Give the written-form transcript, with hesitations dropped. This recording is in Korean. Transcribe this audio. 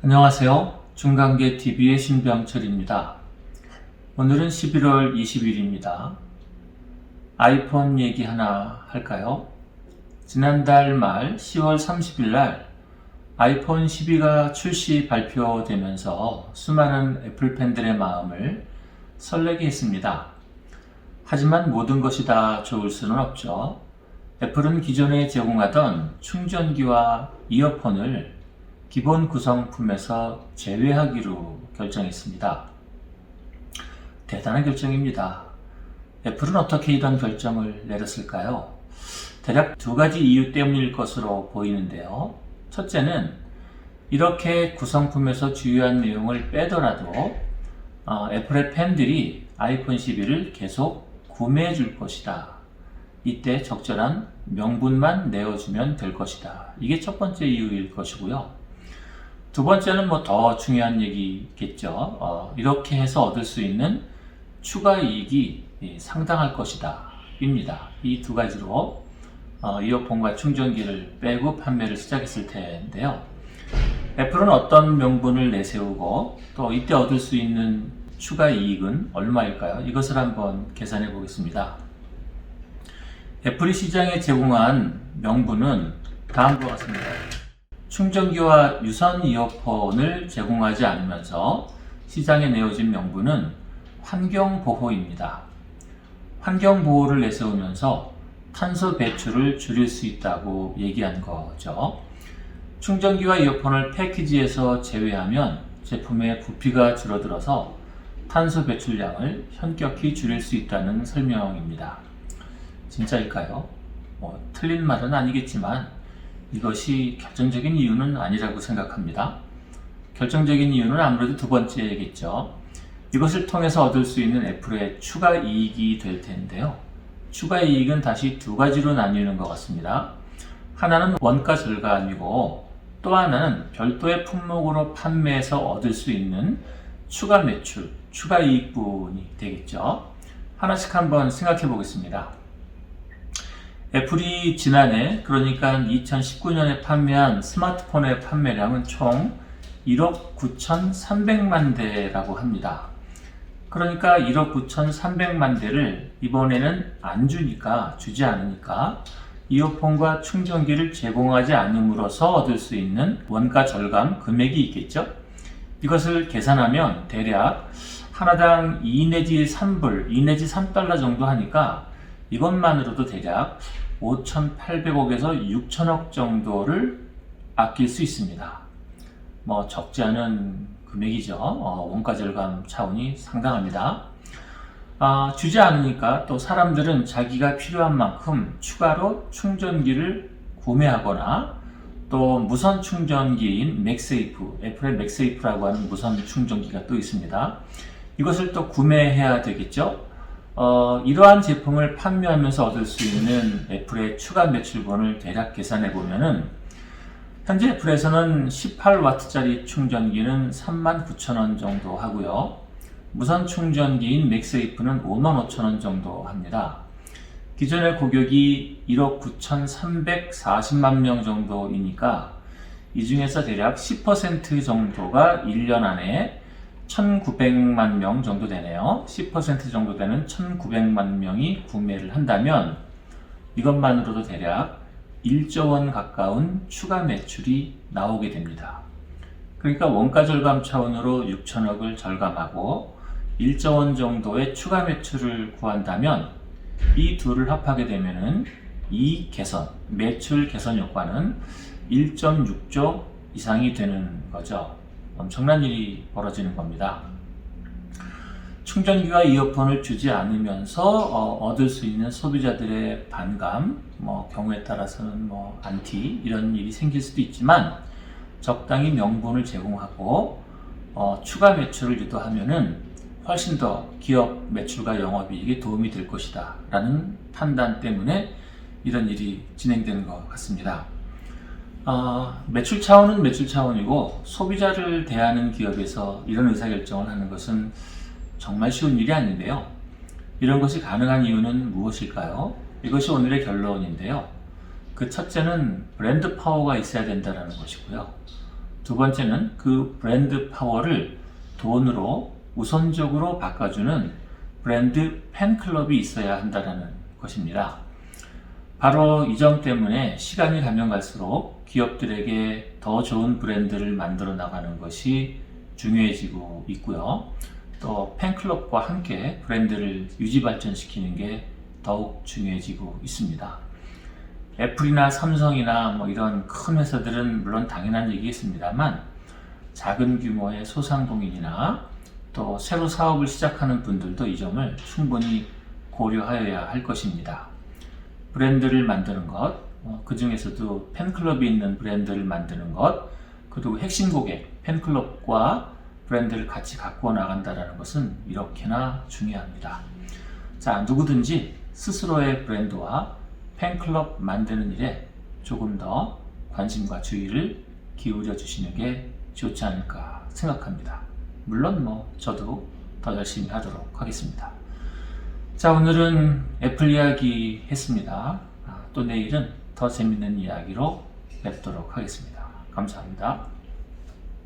안녕하세요. 중간계TV의 신병철입니다. 오늘은 11월 20일입니다. 아이폰 얘기 하나 할까요? 지난달 말 10월 30일 날 아이폰 12가 출시 발표되면서 수많은 애플 팬들의 마음을 설레게 했습니다. 하지만 모든 것이 다 좋을 수는 없죠. 애플은 기존에 제공하던 충전기와 이어폰을 기본 구성품에서 제외하기로 결정했습니다. 대단한 결정입니다. 애플은 어떻게 이런 결정을 내렸을까요? 대략 두 가지 이유 때문일 것으로 보이는데요. 첫째는 이렇게 구성품에서 주요한 내용을 빼더라도 애플의 팬들이 아이폰 12를 계속 구매해 줄 것이다. 이때 적절한 명분만 내어주면 될 것이다. 이게 첫 번째 이유일 것이고요. 두 번째는 더 중요한 얘기겠죠. 이렇게 해서 얻을 수 있는 추가 이익이 상당할 것이다. 입니다. 이 두 가지로 이어폰과 충전기를 빼고 판매를 시작했을 텐데요. 애플은 어떤 명분을 내세우고 또 이때 얻을 수 있는 추가 이익은 얼마일까요? 이것을 한번 계산해 보겠습니다. 애플이 시장에 제공한 명분은 다음과 같습니다. 충전기와 유선 이어폰을 제공하지 않으면서 시장에 내어진 명분은 환경보호입니다. 환경보호를 내세우면서 탄소 배출을 줄일 수 있다고 얘기한 거죠. 충전기와 이어폰을 패키지에서 제외하면 제품의 부피가 줄어들어서 탄소 배출량을 현격히 줄일 수 있다는 설명입니다. 진짜일까요? 틀린 말은 아니겠지만 이것이 결정적인 이유는 아니라고 생각합니다. 결정적인 이유는 아무래도 두 번째겠죠. 이것을 통해서 얻을 수 있는 애플의 추가 이익이 될 텐데요. 추가 이익은 다시 두 가지로 나뉘는 것 같습니다. 하나는 원가 절감이고 또 하나는 별도의 품목으로 판매해서 얻을 수 있는 추가 매출, 추가 이익분이 되겠죠. 하나씩 한번 생각해 보겠습니다. 애플이 지난해, 그러니까 2019년에 판매한 스마트폰의 판매량은 총 1억 9,300만 대라고 합니다. 그러니까 1억 9,300만 대를 이번에는 주지 않으니까 이어폰과 충전기를 제공하지 않음으로써 얻을 수 있는 원가 절감 금액이 있겠죠? 이것을 계산하면 대략 하나당 2 내지 3불, 2 내지 3달러 정도 하니까 이것만으로도 대략 5,800억에서 6천억 정도를 아낄 수 있습니다. 적지 않은 금액이죠. 원가 절감 차원이 상당합니다. 주지 않으니까 또 사람들은 자기가 필요한 만큼 추가로 충전기를 구매하거나 또 무선 충전기인 맥세이프, 애플의 맥세이프라고 하는 무선 충전기가 또 있습니다. 이것을 또 구매해야 되겠죠. 이러한 제품을 판매하면서 얻을 수 있는 애플의 추가 매출분을 대략 계산해 보면은 현재 애플에서는 18W짜리 충전기는 39,000원 정도 하고요. 무선 충전기인 맥세이프는 55,000원 정도 합니다. 기존의 고객이 1억 9,340만 명 정도이니까 이 중에서 대략 10% 정도가 1년 안에 1,900만 명 정도 되네요. 10% 정도 되는 1,900만 명이 구매를 한다면 이것만으로도 대략 1조 원 가까운 추가 매출이 나오게 됩니다. 그러니까 원가 절감 차원으로 6천억을 절감하고 1조 원 정도의 추가 매출을 구한다면 이 둘을 합하게 되면은 이익 개선, 매출 개선 효과는 1.6조 이상이 되는 거죠. 엄청난 일이 벌어지는 겁니다. 충전기와 이어폰을 주지 않으면서 얻을 수 있는 소비자들의 반감, 경우에 따라서는 안티 이런 일이 생길 수도 있지만 적당히 명분을 제공하고 추가 매출을 유도하면은 훨씬 더 기업 매출과 영업이익에 도움이 될 것이다 라는 판단 때문에 이런 일이 진행되는 것 같습니다. 매출 차원은 매출 차원이고 소비자를 대하는 기업에서 이런 의사결정을 하는 것은 정말 쉬운 일이 아닌데요. 이런 것이 가능한 이유는 무엇일까요? 이것이 오늘의 결론인데요. 그 첫째는 브랜드 파워가 있어야 된다는 것이고요. 두 번째는 그 브랜드 파워를 돈으로 우선적으로 바꿔주는 브랜드 팬클럽이 있어야 한다는 것입니다. 바로 이 점 때문에 시간이 가면 갈수록 기업들에게 더 좋은 브랜드를 만들어 나가는 것이 중요해지고 있고요. 또 팬클럽과 함께 브랜드를 유지 발전시키는 게 더욱 중요해지고 있습니다. 애플이나 삼성이나 뭐 이런 큰 회사들은 물론 당연한 얘기겠습니다만 작은 규모의 소상공인이나 또 새로 사업을 시작하는 분들도 이 점을 충분히 고려하여야 할 것입니다. 브랜드를 만드는 것, 그 중에서도 팬클럽이 있는 브랜드를 만드는 것, 그리고 핵심 고객, 팬클럽과 브랜드를 같이 갖고 나간다는 것은 이렇게나 중요합니다. 자, 누구든지 스스로의 브랜드와 팬클럽 만드는 일에 조금 더 관심과 주의를 기울여 주시는 게 좋지 않을까 생각합니다. 물론 저도 더 열심히 하도록 하겠습니다. 자, 오늘은 애플 이야기 했습니다. 또 내일은 더 재밌는 이야기로 뵙도록 하겠습니다. 감사합니다.